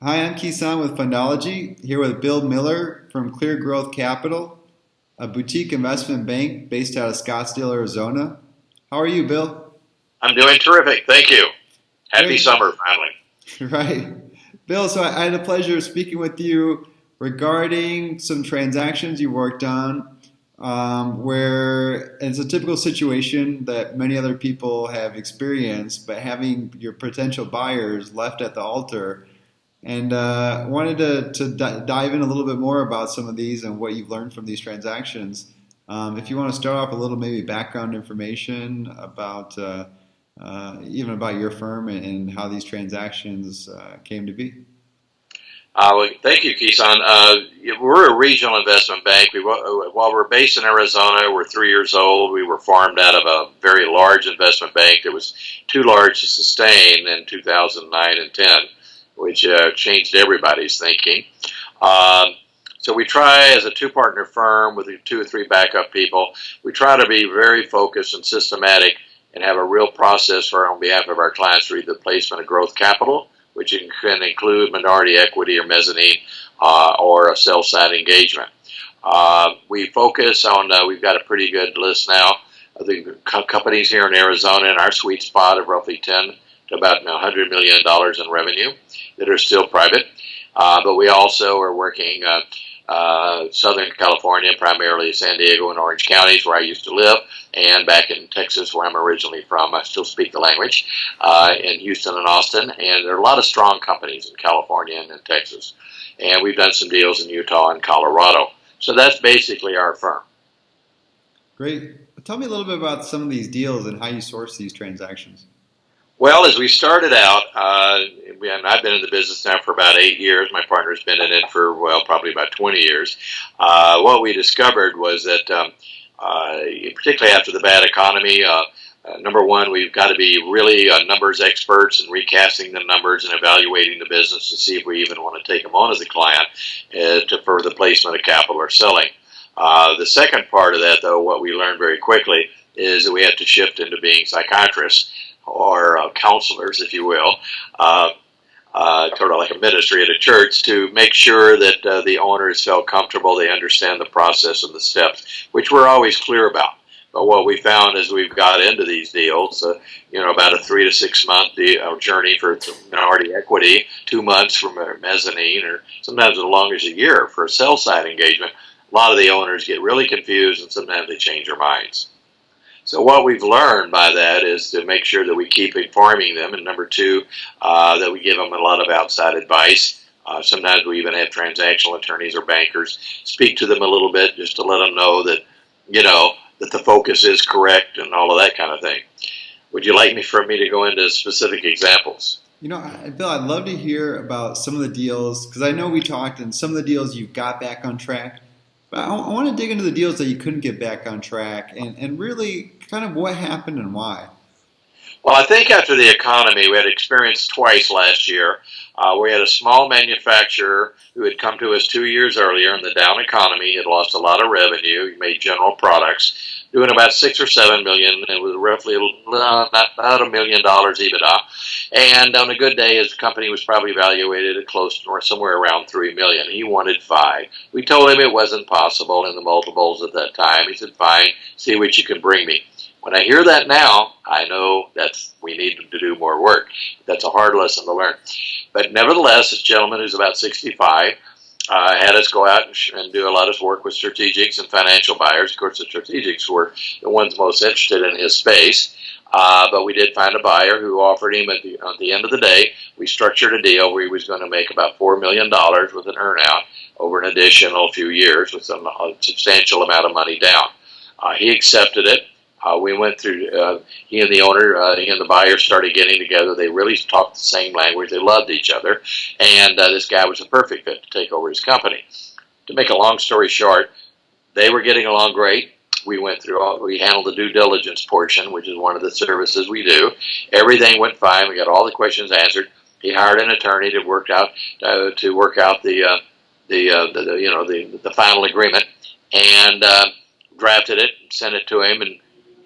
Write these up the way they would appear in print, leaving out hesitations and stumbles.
Hi, I'm Kison with Fundology, here with Bill Miller from Clear Growth Capital, a boutique investment bank based out of Scottsdale, Arizona. How are you, Bill? I'm doing terrific. Thank you. Happy Great. summer, finally. Right. Bill, so I had the pleasure of speaking with you regarding some transactions you worked on, where it's a typical situation that many other people have experienced, but having your potential buyers left at the altar. And wanted to dive in a little bit more about some of these and what you've learned from these transactions. If you want to start off a little maybe background information about even about your firm and how these transactions came to be. Well, thank you, Kison. We're a regional investment bank. While we're based in Arizona, we're 3 years old. We were farmed out of a very large investment bank that was too large to sustain in 2009 and 10, which changed everybody's thinking. Um, so we try, as a two-partner firm with two or three backup people, we try to be very focused and systematic and have a real process on behalf of our clients for either placement of growth capital, which can include minority equity or mezzanine, or a sell-side engagement. We focus on, we've got a pretty good list now of the companies here in Arizona in our sweet spot of roughly 10 to about $100 million in revenue that are still private. But we also are working Southern California, primarily San Diego and Orange counties, where I used to live, and back in Texas, where I'm originally from. I still speak the language, in Houston and Austin. And there are a lot of strong companies in California and in Texas. And we've done some deals in Utah and Colorado. So that's basically our firm. Great. Tell me a little bit about some of these deals and how you source these transactions. Well, as we started out, and I've been in the business now for about 8 years. My partner's been in it for, well, probably about 20 years. What we discovered was that, particularly after the bad economy, number one, we've got to be really numbers experts and recasting the numbers and evaluating the business to see if we even want to take them on as a client for the placement of capital or selling. The second part of that, though, what we learned very quickly is that we have to shift into being psychiatrists or counselors, if you will, sort of like a ministry at a church, to make sure that the owners felt comfortable, they understand the process and the steps, which we're always clear about. But what we found as we've got into these deals, about a 3 to 6 month journey for minority equity, 2 months from a mezzanine, or sometimes as long as a year for a sell side engagement, a lot of the owners get really confused and sometimes they change their minds. So what we've learned by that is to make sure that we keep informing them, and number two, that we give them a lot of outside advice. Sometimes we even have transactional attorneys or bankers speak to them a little bit just to let them know that, that the focus is correct and all of that kind of thing. Would you like for me to go into specific examples? Bill, I'd love to hear about some of the deals because I know we talked and some of the deals you got back on track. But I want to dig into the deals that you couldn't get back on track and really kind of what happened and why. Well, I think after the economy, we had experienced twice last year. We had a small manufacturer who had come to us 2 years earlier in the down economy, had lost a lot of revenue, made general products, doing about 6 or 7 million, and with roughly about $1 million EBITDA. And on a good day, his company was probably valuated at close to or somewhere around 3 million. He wanted 5. We told him it wasn't possible in the multiples at that time. He said, "Fine, see what you can bring me." When I hear that now, I know we need to do more work. That's a hard lesson to learn. But nevertheless, this gentleman who's about 65 had us go out and do a lot of work with strategics and financial buyers. Of course, the strategics were the ones most interested in his space. But we did find a buyer who offered him at the end of the day. We structured a deal where he was going to make about $4 million with an earnout over an additional few years with a substantial amount of money down. He accepted it. We went through, he and the owner, he and the buyer started getting together. They really talked the same language. They loved each other. And this guy was a perfect fit to take over his company. To make a long story short, they were getting along great. We handled the due diligence portion, which is one of the services we do. Everything went fine. We got all the questions answered. He hired an attorney to work out the final agreement, and drafted it, sent it to him, and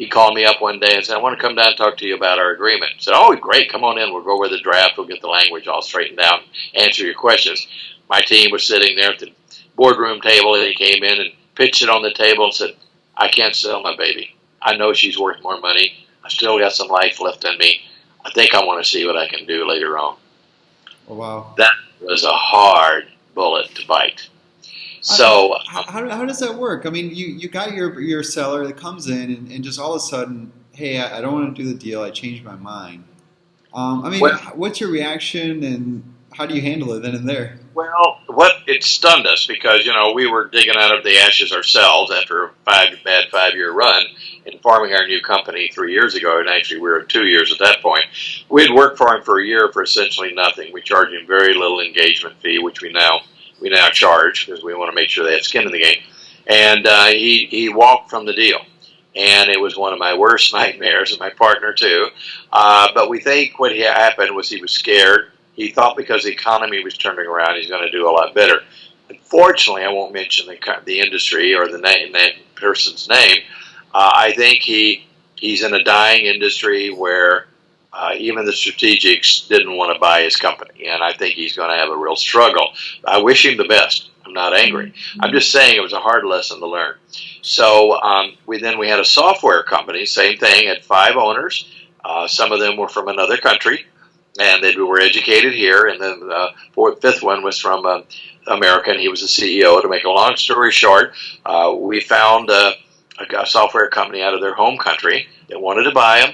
he called me up one day and said, I want to come down and talk to you about our agreement. I said, oh, great, come on in. We'll go over the draft. We'll get the language all straightened out, answer your questions. My team was sitting there at the boardroom table, and he came in and pitched it on the table and said, I can't sell my baby. I know she's worth more money. I still got some life left in me. I think I want to see what I can do later on. Oh, wow. That was a hard bullet to bite. So how does that work? I mean, you got your seller that comes in and just all of a sudden, hey, I don't want to do the deal. I changed my mind. I mean, what's your reaction and how do you handle it then and there? Well, it stunned us because, we were digging out of the ashes ourselves after a bad 5-year run in forming our new company 3 years ago, and actually we were 2 years at that point. We had worked for him for a year for essentially nothing. We charged him very little engagement fee, which we now charge because we want to make sure they have skin in the game. And he walked from the deal. And it was one of my worst nightmares, and my partner too. But we think what happened was he was scared. He thought because the economy was turning around, he's going to do a lot better. Unfortunately, I won't mention the industry or that person's name. I think he's in a dying industry where even the strategics didn't want to buy his company, and I think he's going to have a real struggle. I wish him the best. I'm not angry. I'm just saying it was a hard lesson to learn. So we had a software company, same thing, had 5 owners. Some of them were from another country, and they were educated here. And then the 5th one was from America, and he was the CEO. To make a long story short, we found a software company out of their home country that wanted to buy him.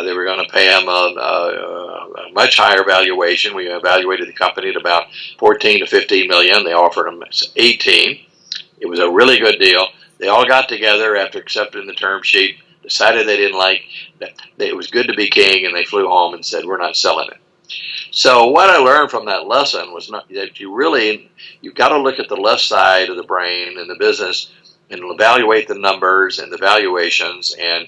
They were going to pay him a much higher valuation. We evaluated the company at about 14 to 15 million. They offered him 18. It was a really good deal. They all got together after accepting the term sheet, decided they didn't like that it was good to be king, and they flew home and said, we're not selling it. So what I learned from that lesson was that you've got to look at the left side of the brain in the business and evaluate the numbers and the valuations and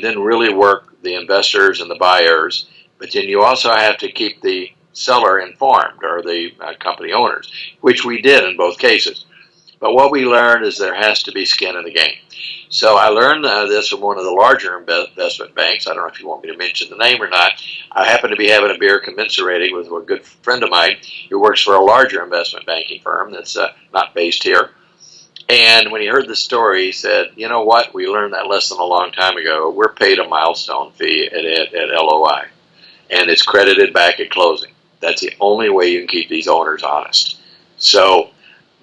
then really work the investors and the buyers. But then you also have to keep the seller informed, or the company owners, which we did in both cases. But what we learned is there has to be skin in the game. So I learned this from one of the larger investment banks. I don't know if you want me to mention the name or not. I happen to be having a beer commiserating with a good friend of mine who works for a larger investment banking firm that's not based here. And when he heard the story, he said, you know what? We learned that lesson a long time ago. We're paid a milestone fee at LOI, and it's credited back at closing. That's the only way you can keep these owners honest. So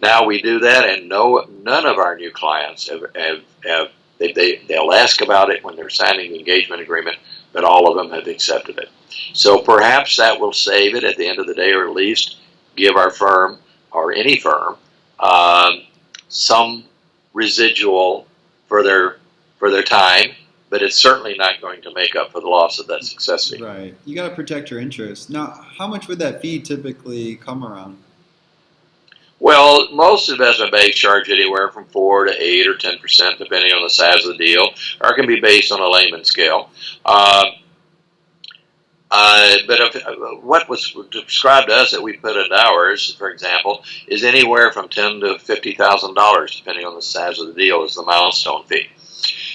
now we do that, and none of our new clients they'll ask about it when they're signing the engagement agreement, but all of them have accepted it. So perhaps that will save it at the end of the day, or at least give our firm, or any firm, some residual for their time, but it's certainly not going to make up for the loss of that success fee. Right. You got to protect your interest. Now, how much would that fee typically come around? Well, most investment banks charge anywhere from 4 to 8 or 10%, depending on the size of the deal, or it can be based on a layman's scale. But what was described to us that we put into ours, for example, is anywhere from $10,000 to $50,000, depending on the size of the deal, is the milestone fee.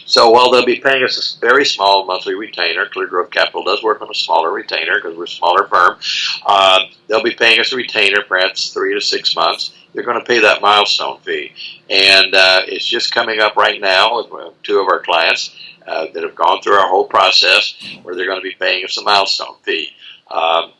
So while they'll be paying us a very small monthly retainer, Clear Growth Capital does work on a smaller retainer because we're a smaller firm. They'll be paying us a retainer, perhaps 3 to 6 months. They're going to pay that milestone fee. And it's just coming up right now with 2 of our clients that have gone through our whole process where they're going to be paying us a milestone fee.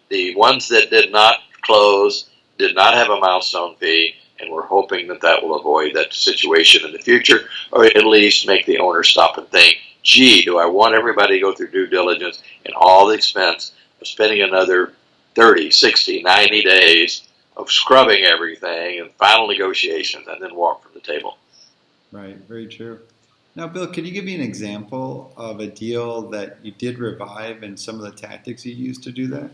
The ones that did not close did not have a milestone fee, and we're hoping that will avoid that situation in the future, or at least make the owner stop and think, gee, do I want everybody to go through due diligence and all the expense of spending another 30, 60, 90 days of scrubbing everything and final negotiations and then walk from the table? Right, very true. Now, Bill, could you give me an example of a deal that you did revive and some of the tactics you used to do that?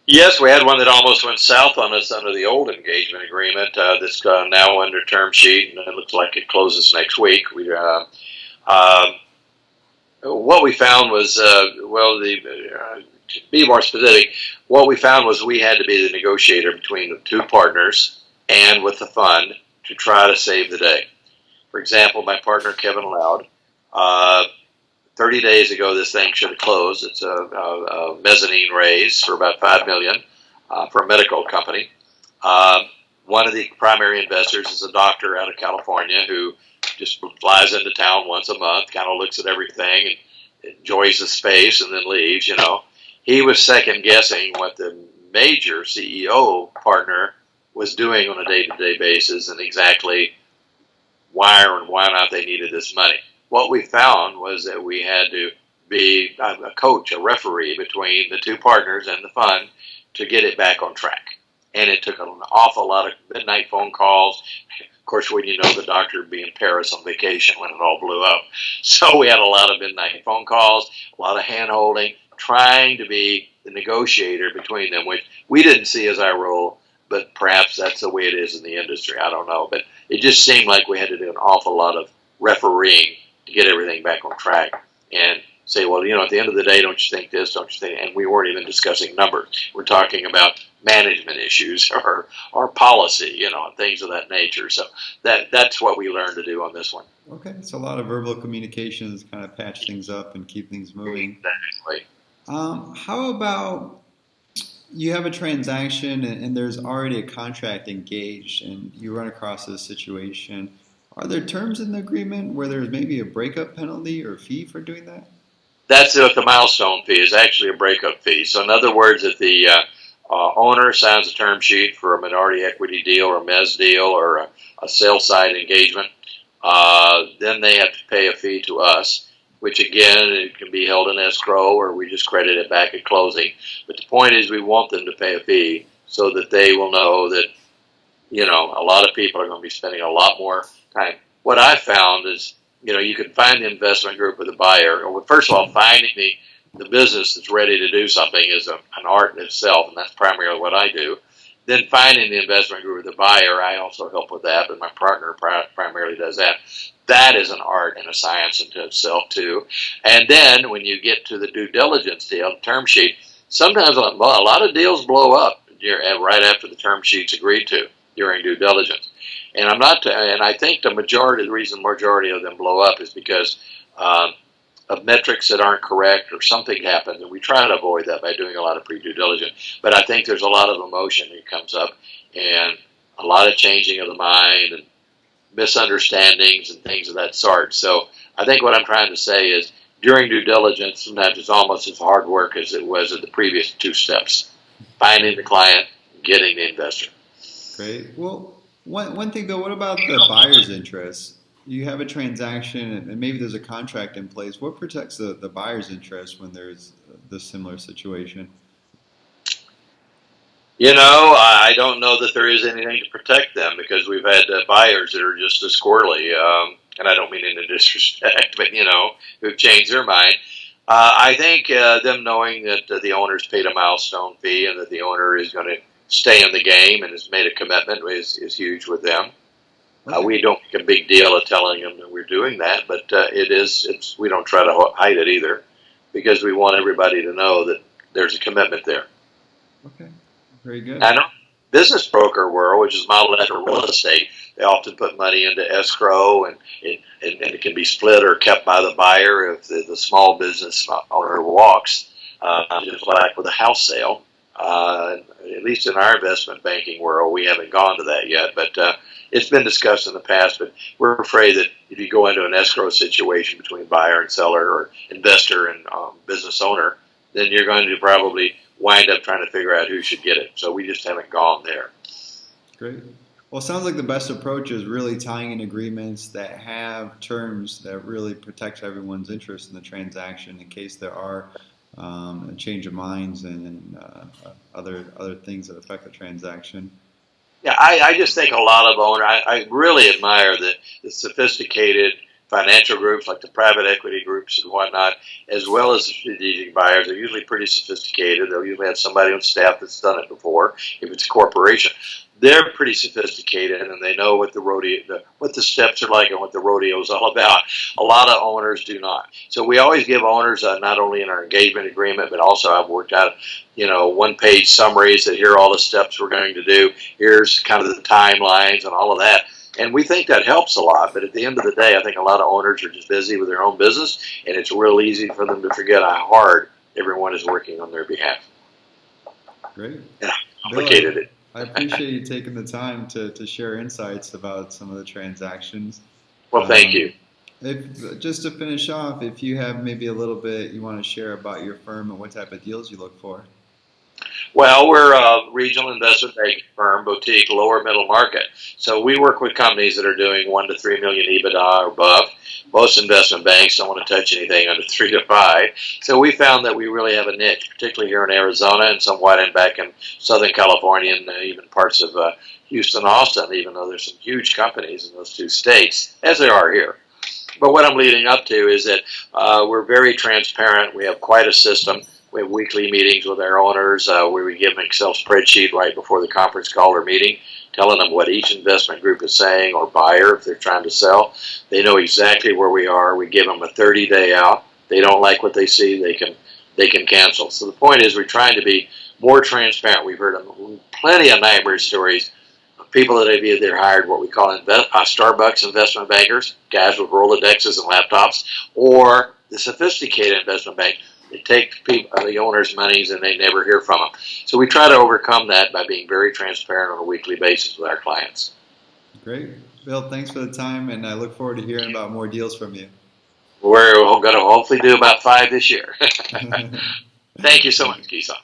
Yes, we had one that almost went south on us under the old engagement agreement. That's now under term sheet, and it looks like it closes next week. What we found was, to be more specific, what we found was we had to be the negotiator between the 2 partners and with the fund to try to save the day. For example, my partner Kevin Loud, uh, 30 days ago, this thing should have closed. It's a mezzanine raise for about $5 million for a medical company. One of the primary investors is a doctor out of California who just flies into town once a month, kind of looks at everything and enjoys the space and then leaves. He was second guessing what the major CEO partner was doing on a day-to-day basis and exactly why or why not they needed this money. What we found was that we had to be a coach, a referee between the two partners and the fund to get it back on track. And it took an awful lot of midnight phone calls. Of course, when you know the doctor would be in Paris on vacation when it all blew up. So we had a lot of midnight phone calls, a lot of hand-holding, trying to be the negotiator between them, which we didn't see as our role, but perhaps that's the way it is in the industry. I don't know. But it just seemed like we had to do an awful lot of refereeing to get everything back on track and say, well, at the end of the day, don't you think this, don't you think? And we weren't even discussing numbers. We're talking about management issues or policy, and things of that nature. So that's what we learned to do on this one. Okay, so a lot of verbal communications kind of patch things up and keep things moving. Exactly. How about you have a transaction and there's already a contract engaged and you run across this situation? Are there terms in the agreement where there's maybe a breakup penalty or fee for doing that? That's the milestone fee is actually a breakup fee. So in other words, if the owner signs a term sheet for a minority equity deal or a mezz deal or a sell side engagement, then they have to pay a fee to us, which again, it can be held in escrow or we just credit it back at closing. But the point is we want them to pay a fee so that they will know that, a lot of people are going to be spending a lot more time. What I found is, you can find the investment group with a buyer. Or first of all, finding the business that's ready to do something is an art in itself, and that's primarily what I do. Then finding the investment group with a buyer, I also help with that, but my partner primarily does that. That is an art and a science into itself, too. And then when you get to the due diligence deal, the term sheet, sometimes a lot of deals blow up right after the term sheet's agreed to during due diligence. And I think the reason majority of them blow up is because of metrics that aren't correct or something happens, and we try to avoid that by doing a lot of pre-due diligence. But I think there's a lot of emotion that comes up and a lot of changing of the mind and misunderstandings and things of that sort. So I think what I'm trying to say is during due diligence, sometimes it's almost as hard work as it was at the previous two steps, finding the client, getting the investor. Great. Well, one thing though, what about the buyer's interest? You have a transaction and maybe there's a contract in place. What protects the buyer's interest when there's this similar situation? I don't know that there is anything to protect them because we've had buyers that are just as squirrely, and I don't mean in a disrespect, but, who've changed their mind. I think them knowing that the owner's paid a milestone fee and that the owner is going to stay in the game and has made a commitment is huge with them. Okay. We don't make a big deal of telling them that we're doing that, but we don't try to hide it either because we want everybody to know that there's a commitment there. Okay, very good. I know business broker world, which is modeled after real estate, they often put money into escrow and it can be split or kept by the buyer if the small business owner walks, just like with a house sale. At least in our investment banking world, we haven't gone to that yet, but it's been discussed in the past. But we're afraid that if you go into an escrow situation between buyer and seller or investor and business owner, then you're going to probably wind up trying to figure out who should get it. So we just haven't gone there. Great. Well, it sounds like the best approach is really tying in agreements that have terms that really protect everyone's interest in the transaction in case there are a change of minds and other things that affect the transaction. Yeah, I just think a lot of owners, I really admire the sophisticated financial groups like the private equity groups and whatnot, as well as the strategic buyers. They're usually pretty sophisticated. They'll usually have somebody on staff that's done it before, if it's a corporation. They're pretty sophisticated and they know what what the steps are like and what the rodeo is all about. A lot of owners do not. So we always give owners not only in our engagement agreement, but also I've worked out, one-page summaries that here are all the steps we're going to do. Here's kind of the timelines and all of that. And we think that helps a lot. But at the end of the day, I think a lot of owners are just busy with their own business, and it's real easy for them to forget how hard everyone is working on their behalf. Great. And how Bill, complicated it. I appreciate you taking the time to share insights about some of the transactions. Well, thank you. Just to finish off, if you have maybe a little bit you want to share about your firm and what type of deals you look for. Well, we're a regional investment banking firm, boutique, lower middle market. So we work with companies that are doing 1 to 3 million EBITDA or above. Most investment banks don't want to touch anything under 3 to 5. So we found that we really have a niche, particularly here in Arizona and somewhat back in Southern California and even parts of Houston, Austin, even though there's some huge companies in those two states, as there are here. But what I'm leading up to is that we're very transparent. We have quite a system. We have weekly meetings with our owners where we give them an Excel spreadsheet right before the conference call or meeting, telling them what each investment group is saying or buyer if they're trying to sell. They know exactly where we are. We give them a 30-day out. They don't like what they see, they can cancel. So the point is we're trying to be more transparent. We've heard plenty of nightmare stories of people that have either hired what we call Starbucks investment bankers, guys with Rolodexes and laptops, or the sophisticated investment bank. They take the owners' monies and they never hear from them. So we try to overcome that by being very transparent on a weekly basis with our clients. Great. Bill, thanks for the time, and I look forward to hearing about more deals from you. We're going to hopefully do about 5 this year. Thank you so much, Kison.